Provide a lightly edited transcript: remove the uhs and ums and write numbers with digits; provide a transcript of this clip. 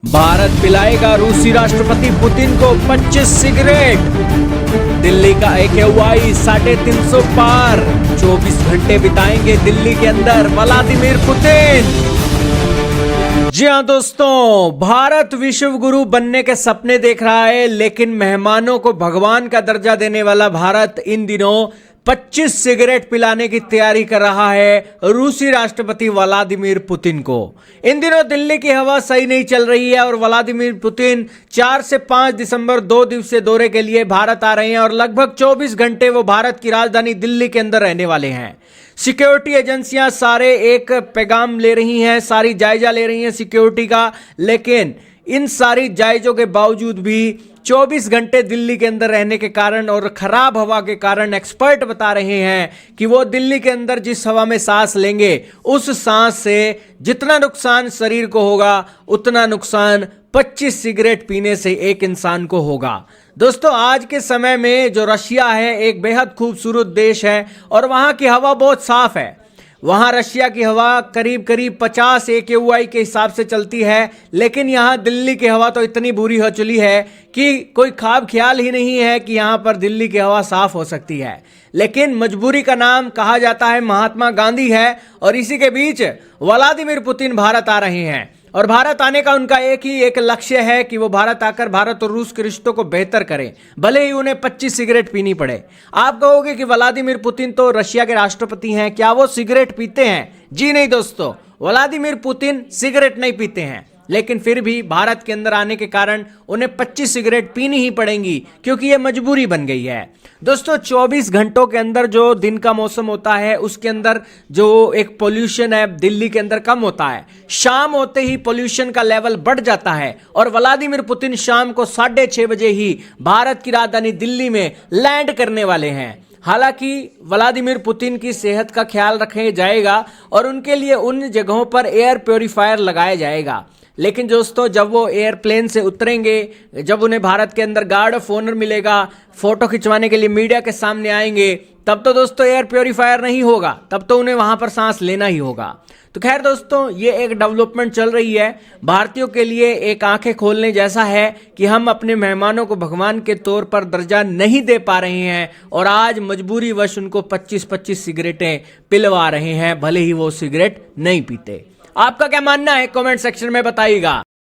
भारत पिलाएगा रूसी राष्ट्रपति पुतिन को 25 सिगरेट। दिल्ली का AQI 350 पार। 24 घंटे बिताएंगे दिल्ली के अंदर व्लादिमीर पुतिन। जी हाँ दोस्तों, भारत विश्व गुरु बनने के सपने देख रहा है, लेकिन मेहमानों को भगवान का दर्जा देने वाला भारत इन दिनों 25 सिगरेट पिलाने की तैयारी कर रहा है रूसी राष्ट्रपति व्लादिमीर पुतिन को। इन दिनों दिल्ली की हवा सही नहीं चल रही है और व्लादिमीर पुतिन 4 से 5 दिसंबर 2 दिवसीय दौरे के लिए भारत आ रहे हैं और लगभग 24 घंटे वो भारत की राजधानी दिल्ली के अंदर रहने वाले हैं। सिक्योरिटी एजेंसियां सारे एक पैगाम ले रही हैं, सारी जायजा ले रही हैं सिक्योरिटी का, लेकिन इन सारी जायजों के बावजूद भी 24 घंटे दिल्ली के अंदर रहने के कारण और खराब हवा के कारण एक्सपर्ट बता रहे हैं कि वो दिल्ली के अंदर जिस हवा में सांस लेंगे उस सांस से जितना नुकसान शरीर को होगा उतना नुकसान 25 सिगरेट पीने से एक इंसान को होगा। दोस्तों, आज के समय में जो रशिया है एक बेहद खूबसूरत देश है और वहां की हवा बहुत साफ है। वहां रशिया की हवा करीब 50 AQI के हिसाब से चलती है, लेकिन यहां दिल्ली की हवा तो इतनी बुरी हो चुकी है कि कोई ख्वाब ख्याल ही नहीं है कि यहां पर दिल्ली की हवा साफ हो सकती है। लेकिन मजबूरी का नाम कहा जाता है महात्मा गांधी है और इसी के बीच व्लादिमीर पुतिन भारत आ रहे हैं और भारत आने का उनका एक लक्ष्य है कि वो भारत आकर भारत और रूस के रिश्तों को बेहतर करें, भले ही उन्हें 25 सिगरेट पीनी पड़े। आप कहोगे कि व्लादिमीर पुतिन तो रशिया के राष्ट्रपति हैं, क्या वो सिगरेट पीते हैं? जी नहीं दोस्तों, व्लादिमीर पुतिन सिगरेट नहीं पीते हैं, लेकिन फिर भी भारत के अंदर आने के कारण उन्हें 25 सिगरेट पीनी ही पड़ेंगी क्योंकि यह मजबूरी बन गई है। दोस्तों, 24 घंटों के अंदर जो दिन का मौसम होता है उसके अंदर जो एक पोल्यूशन है दिल्ली के अंदर कम होता है। शाम होते ही पोल्यूशन का लेवल बढ़ जाता है और व्लादिमीर पुतिन शाम को 6:30 बजे ही भारत की राजधानी दिल्ली में लैंड करने वाले हैं। हालांकि व्लादिमीर पुतिन की सेहत का ख्याल रखा जाएगा और उनके लिए उन जगहों पर एयर प्योरीफायर लगाया जाएगा, लेकिन दोस्तों जब वो एयरप्लेन से उतरेंगे, जब उन्हें भारत के अंदर गार्ड ऑफ ऑनर मिलेगा, फोटो खिंचवाने के लिए मीडिया के सामने आएंगे, तब तो दोस्तों एयर प्योरीफायर नहीं होगा, तब तो उन्हें वहां पर सांस लेना ही होगा। तो खैर दोस्तों, ये एक डेवलपमेंट चल रही है, भारतीयों के लिए एक आंखें खोलने जैसा है कि हम अपने मेहमानों को भगवान के तौर पर दर्जा नहीं दे पा रहे हैं और आज मजबूरी वश उनको 25-25 सिगरेटें पिलवा रहे हैं, भले ही वो सिगरेट नहीं पीते। आपका क्या मानना है कमेंट सेक्शन में बताइएगा।